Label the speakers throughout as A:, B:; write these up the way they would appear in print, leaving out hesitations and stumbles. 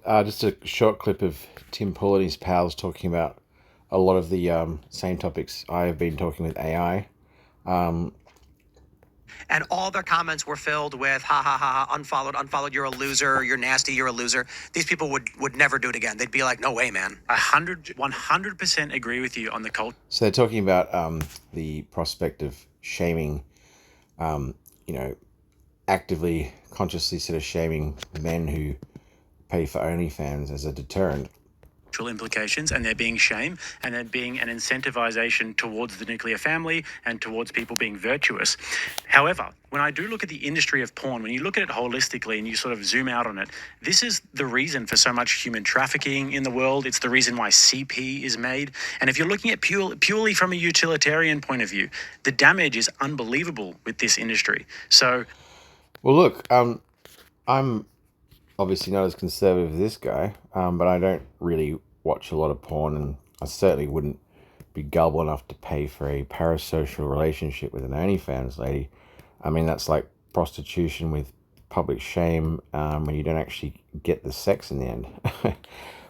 A: Just a short clip of Tim Pool and his pals talking about a lot of the same topics I have been talking with AI.
B: And all their comments were filled with ha ha ha ha, unfollowed, you're a loser, you're nasty, you're a loser. These people would never do it again. They'd be like, no way, man.
C: 100% agree with you on the culture.
A: So they're talking about the prospect of shaming, you know, actively, consciously sort of shaming men who pay for OnlyFans as a deterrent.
C: Implications, and there being shame, and there being an incentivization towards the nuclear family and towards people being virtuous. However, when I do look at the industry of porn, when you look at it holistically and you sort of zoom out on it, this is the reason for so much human trafficking in the world. It's the reason why CP is made. And if you're looking at purely from a utilitarian point of view, the damage is unbelievable with this industry. So,
A: well, look, I'm obviously not as conservative as this guy, but I don't really watch a lot of porn, and I certainly wouldn't be gullible enough to pay for a parasocial relationship with an OnlyFans lady. I mean, that's like prostitution with public shame when you don't actually get the sex in the end.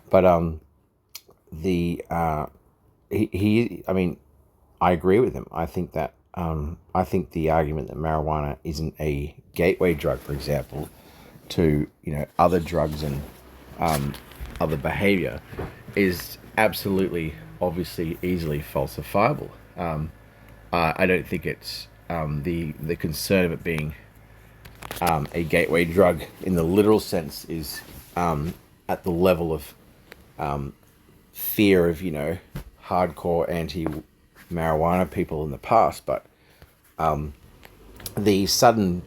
A: But I mean, I agree with him. I think that I think the argument that marijuana isn't a gateway drug, for example, to other drugs and other behavior is absolutely, obviously, easily falsifiable. I don't think it's the concern of it being a gateway drug in the literal sense is at the level of fear of hardcore anti-marijuana people in the past, but the sudden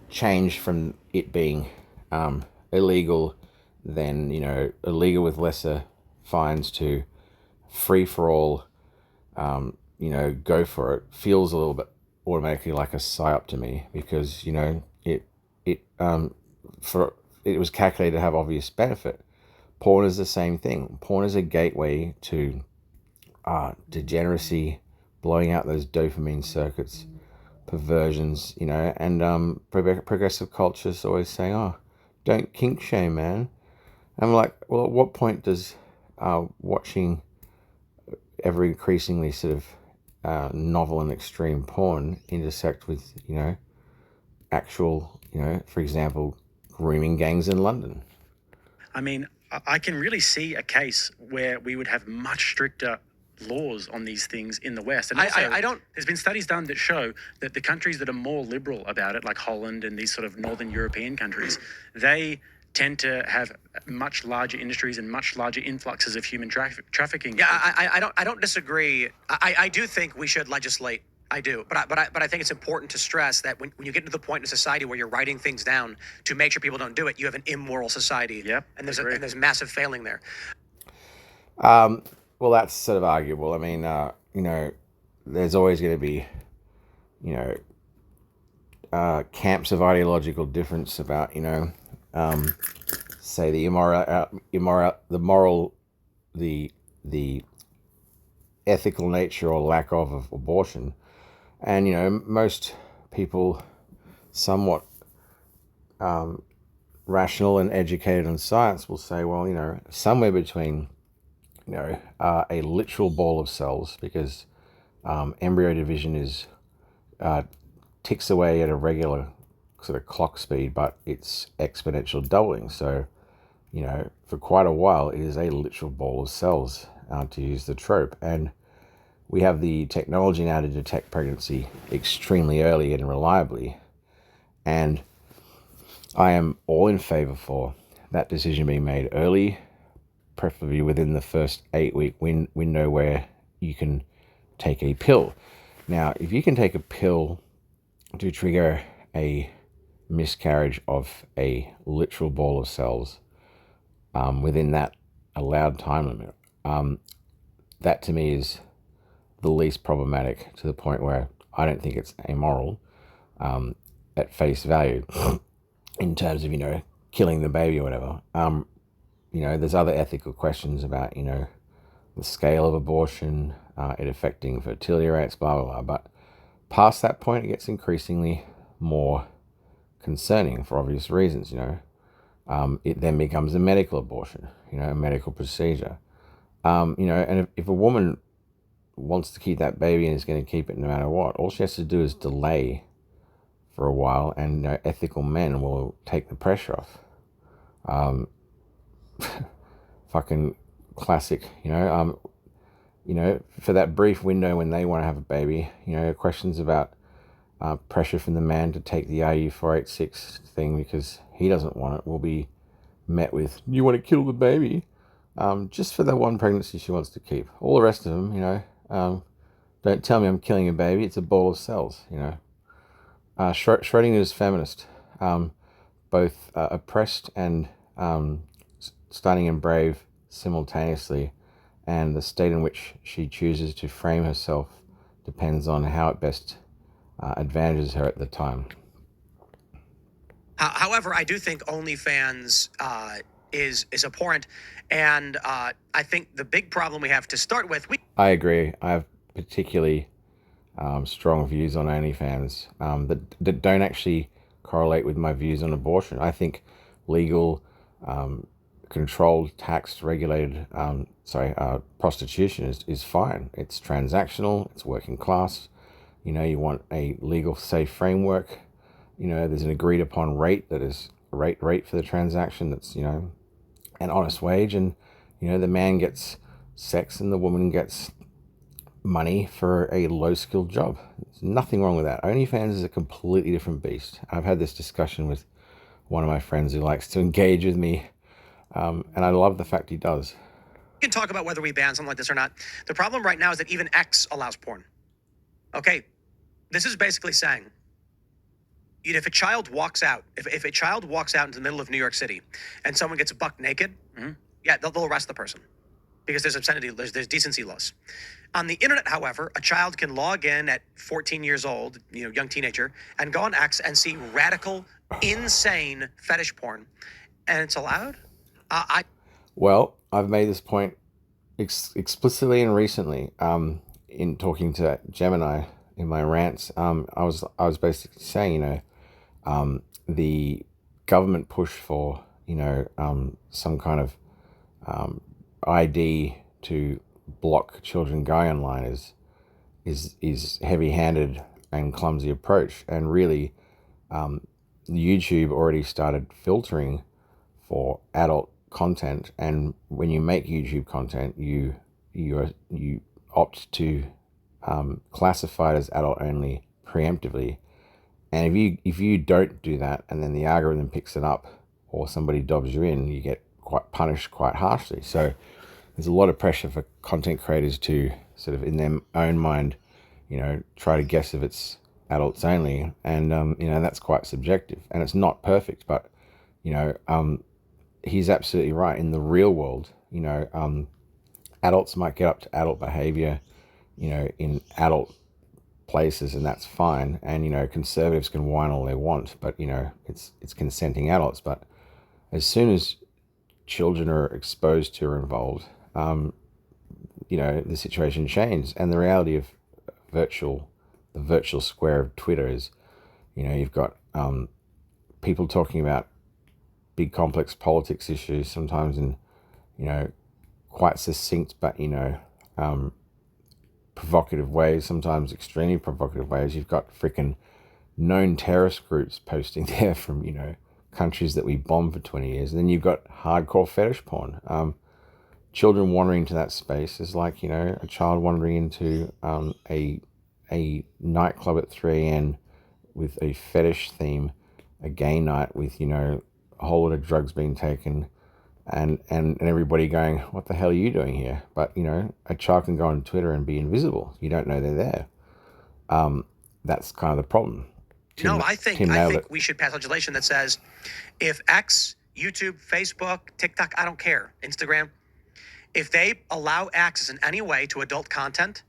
A: change from it being illegal, then illegal with lesser fines, to free for all, go for it, feels a little bit automatically like a psyop to me, because it was calculated to have obvious benefit. Porn is the same thing. Porn is a gateway to degeneracy, blowing out those dopamine circuits, perversions, and progressive culture's always saying, "Oh, don't kink shame, man." I'm like, well, at what point does watching ever increasingly sort of novel and extreme porn intersect with actual, for example, grooming gangs in London?
C: I mean, I can really see a case where we would have much stricter laws on these things in the West. And also,
B: I don't.
C: There's been studies done that show that the countries that are more liberal about it, like Holland and these sort of Northern European countries, they tend to have much larger industries and much larger influxes of human trafficking.
B: Yeah, I don't disagree. I do think we should legislate. I do, but I think it's important to stress that when you get to the point in society where you're writing things down to make sure people don't do it, you have an immoral society.
C: Yep,
B: and there's massive failing there.
A: Well, that's sort of arguable. I mean, there's always going to be, camps of ideological difference about, say the the ethical nature or lack of abortion, and most people, somewhat rational and educated on science, will say, well, somewhere between a literal ball of cells, because embryo division is ticks away at a regular sort of clock speed, but it's exponential doubling. So, for quite a while, it is a literal ball of cells, to use the trope. And we have the technology now to detect pregnancy extremely early and reliably. And I am all in favor for that decision being made early, preferably within the first 8-week window where you can take a pill. Now, if you can take a pill to trigger a miscarriage of a literal ball of cells within that allowed time limit, that to me is the least problematic, to the point where I don't think it's amoral at face value in terms of, killing the baby or whatever. There's other ethical questions about, the scale of abortion, it affecting fertility rates, blah, blah, blah. But past that point, it gets increasingly more concerning for obvious reasons, it then becomes a medical abortion, a medical procedure. And if a woman wants to keep that baby and is going to keep it no matter what, all she has to do is delay for a while, and ethical men will take the pressure off. Fucking classic, for that brief window when they want to have a baby, questions about pressure from the man to take the RU486 thing because he doesn't want it will be met with, you want to kill the baby? Just for the one pregnancy she wants to keep. All the rest of them, don't tell me I'm killing a baby, it's a ball of cells, Schrodinger's feminist, both oppressed and stunning and brave simultaneously, and the state in which she chooses to frame herself depends on how it best advantages her at the time.
B: However, I do think OnlyFans is abhorrent, and I think the big problem we have to start with.
A: I agree. I have particularly strong views on OnlyFans that don't actually correlate with my views on abortion. I think legal, controlled, taxed, regulated, prostitution is fine. It's transactional. It's working class. You want a legal, safe framework. There's an agreed upon rate that is rate for the transaction. That's an honest wage, and the man gets sex and the woman gets money for a low-skilled job. There's nothing wrong with that. OnlyFans is a completely different beast. I've had this discussion with one of my friends who likes to engage with me, and I love the fact he does.
B: We can talk about whether we ban something like this or not. The problem right now is that even X allows porn. Okay, this is basically saying, if a child walks out, if a child walks out into the middle of New York City and someone gets buck naked, yeah, they'll arrest the person because there's obscenity, there's decency laws. On the internet, however, a child can log in at 14 years old, young teenager, and go on X and see radical, insane fetish porn, and it's allowed.
A: Well, I've made this point explicitly and recently in talking to Gemini in my rants. I was basically saying, the government push for some kind of ID to block children going online is heavy-handed and clumsy approach, and really YouTube already started filtering for adult content, and when you make YouTube content you opt to classify it as adult only preemptively, and if you don't do that and then the algorithm picks it up or somebody dobs you in, you get punished quite harshly. So there's a lot of pressure for content creators to sort of in their own mind, try to guess if it's adults only, and that's quite subjective and it's not perfect, but he's absolutely right. In the real world, adults might get up to adult behavior, in adult places, and that's fine. And conservatives can whine all they want, but it's consenting adults. But as soon as children are exposed to or involved, the situation changes. And the reality of the virtual square of Twitter is, you've got people talking about big complex politics issues, sometimes in quite succinct but provocative ways, sometimes extremely provocative ways. You've got freaking known terrorist groups posting there from countries that we bombed for 20 years, and then you've got hardcore fetish porn. Children wandering into that space is like a child wandering into a nightclub at 3 a.m. with a fetish theme, a gay night with a whole lot of drugs being taken, and everybody going, what the hell are you doing here? But a child can go on Twitter and be invisible. You don't know they're there. That's kind of the problem.
B: I think we should pass legislation that says if X, YouTube, Facebook, TikTok, I don't care, Instagram, if they allow access in any way to adult content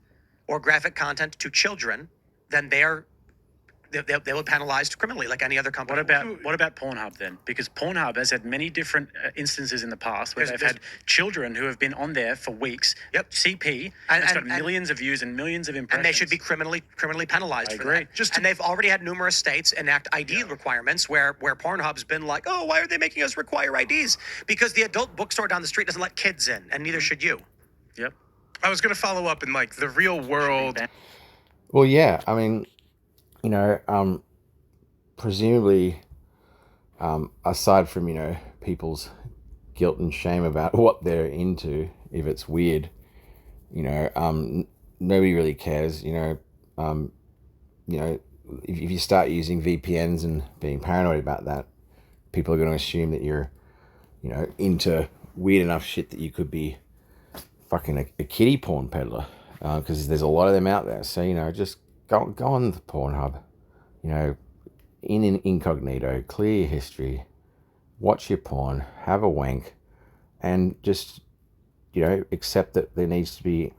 B: or graphic content to children, then they're they will be penalized criminally like any other company.
C: What about Pornhub then? Because Pornhub has had many different instances in the past where they've had children who have been on there for weeks.
B: Yep.
C: CP,
B: And-
C: it's
B: and-
C: got millions of views and millions of impressions.
B: And they should be criminally penalized
C: I
B: for
C: agree.
B: that. And they've already had numerous states enact ID requirements where Pornhub's been like, oh, why are they making us require IDs? Because the adult bookstore down the street doesn't let kids in, and neither should you.
C: Yep.
D: I was going to follow up in like the real world.
A: Well, yeah, I mean, you know, presumably, aside from, you know, people's guilt and shame about what they're into, if it's weird, you know, nobody really cares, you know, if you start using VPNs and being paranoid about that, people are going to assume that you're, you know, into weird enough shit that you could be fucking a kiddie porn peddler, because there's a lot of them out there. So, you know, just go on the Pornhub, you know, in incognito, clear your history, watch your porn, have a wank, and just, you know, accept that there needs to be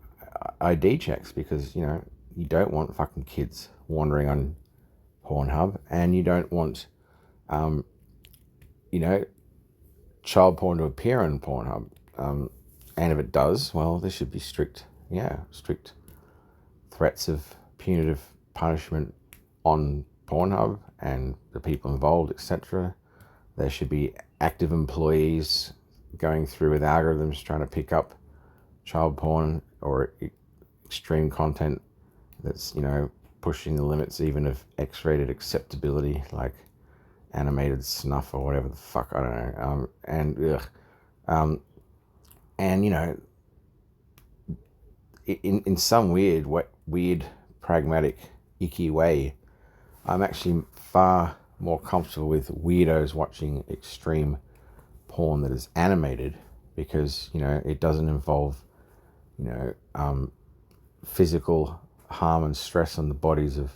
A: ID checks, because, you know, you don't want fucking kids wandering on Pornhub, and you don't want, you know, child porn to appear on Pornhub. And if it does, well, there should be strict threats of punitive punishment on Pornhub and the people involved, etc. There should be active employees going through with algorithms trying to pick up child porn or extreme content that's, you know, pushing the limits even of X-rated acceptability, like animated snuff or whatever the fuck, I don't know. And you know, in some weird, pragmatic, icky way, I'm actually far more comfortable with weirdos watching extreme porn that is animated, because, you know, it doesn't involve, you know, physical harm and stress on the bodies of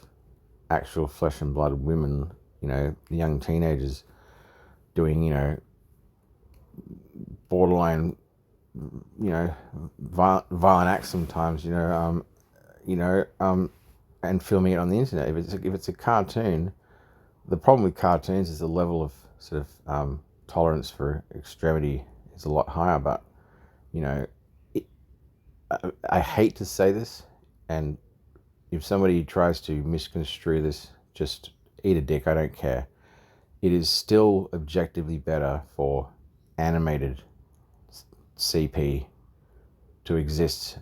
A: actual flesh and blood women, you know, young teenagers doing, you know, borderline, you know, violent acts sometimes, you know, and filming it on the internet. If it's a cartoon, the problem with cartoons is the level of sort of tolerance for extremity is a lot higher. But, you know, I hate to say this, and if somebody tries to misconstrue this, just eat a dick, I don't care. It is still objectively better for animated CP to exist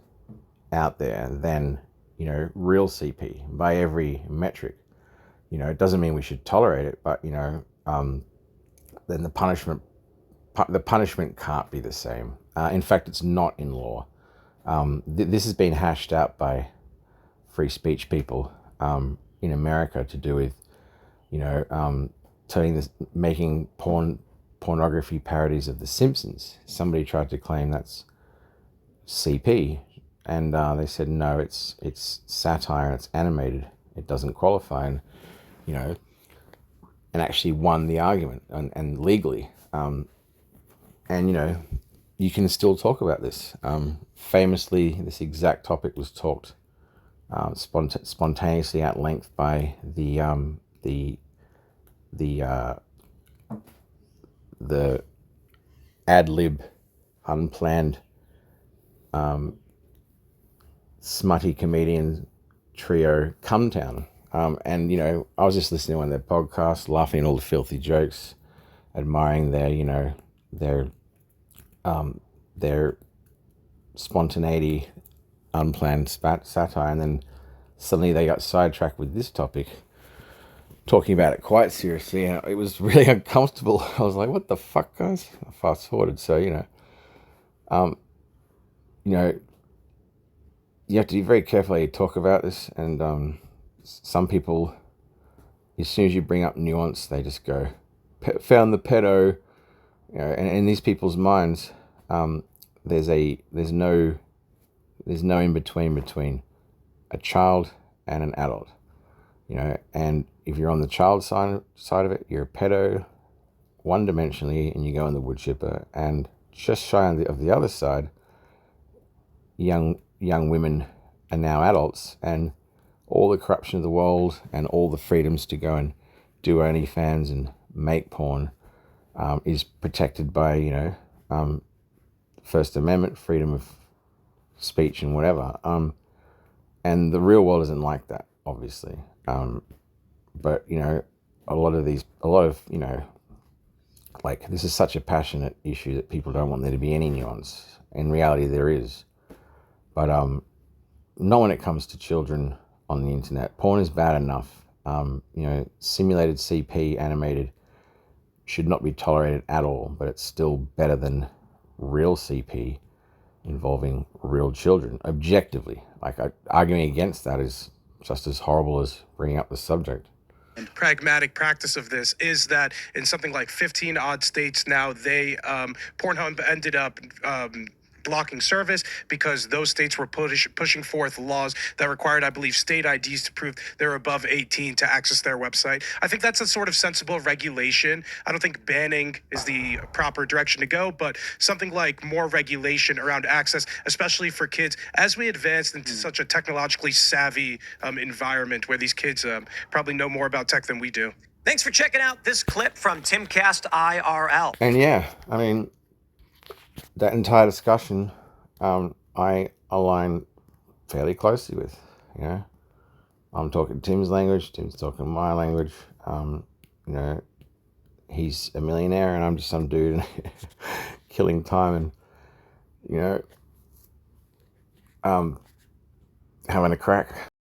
A: out there than, you know, real CP by every metric. You know, it doesn't mean we should tolerate it, but, you know, then the punishment can't be the same. In fact, it's not in law. This has been hashed out by free speech people in America to do with, you know, making pornography parodies of The Simpsons. Somebody tried to claim that's CP, and they said no, it's satire and it's animated, it doesn't qualify, and, you know, and actually won the argument and legally, and, you know, you can still talk about this. Famously, this exact topic was talked spontaneously at length by the ad lib, unplanned, smutty comedian trio Cumtown. And, you know, I was just listening to one of their podcasts, laughing at all the filthy jokes, admiring their, you know, their spontaneity, unplanned satire, and then suddenly they got sidetracked with this topic, talking about it quite seriously, and it was really uncomfortable. I was like, what the fuck, guys? I fast forwarded. So, you know, you have to be very careful how you talk about this, and some people, as soon as you bring up nuance, they just go, found the pedo, you know, and in these people's minds, there's no in between a child and an adult, you know, and if you're on the child side of it, you're a pedo one-dimensionally, and you go in the wood chipper, and just shy of the other side, young women are now adults, and all the corruption of the world and all the freedoms to go and do OnlyFans and make porn is protected by, First Amendment, freedom of speech and whatever. And the real world isn't like that, obviously. But, a lot of, like, this is such a passionate issue that people don't want there to be any nuance. In reality, there is. But not when it comes to children on the internet. Porn is bad enough. Simulated CP animated should not be tolerated at all, but it's still better than real CP involving real children, objectively. Like, arguing against that is just as horrible as bringing up the subject.
D: Pragmatic practice of this is that in something like 15 odd states now, Pornhub ended up blocking service because those states were pushing forth laws that required, I believe, state IDs to prove they're above 18 to access their website. I think that's a sort of sensible regulation. I don't think banning is the proper direction to go, but something like more regulation around access, especially for kids, as we advance into such a technologically savvy environment where these kids probably know more about tech than we do.
B: Thanks for checking out this clip from Timcast IRL.
A: And yeah, I mean, that entire discussion, I align fairly closely with. I'm talking Tim's language, Tim's talking my language. He's a millionaire and I'm just some dude killing time and, having a crack.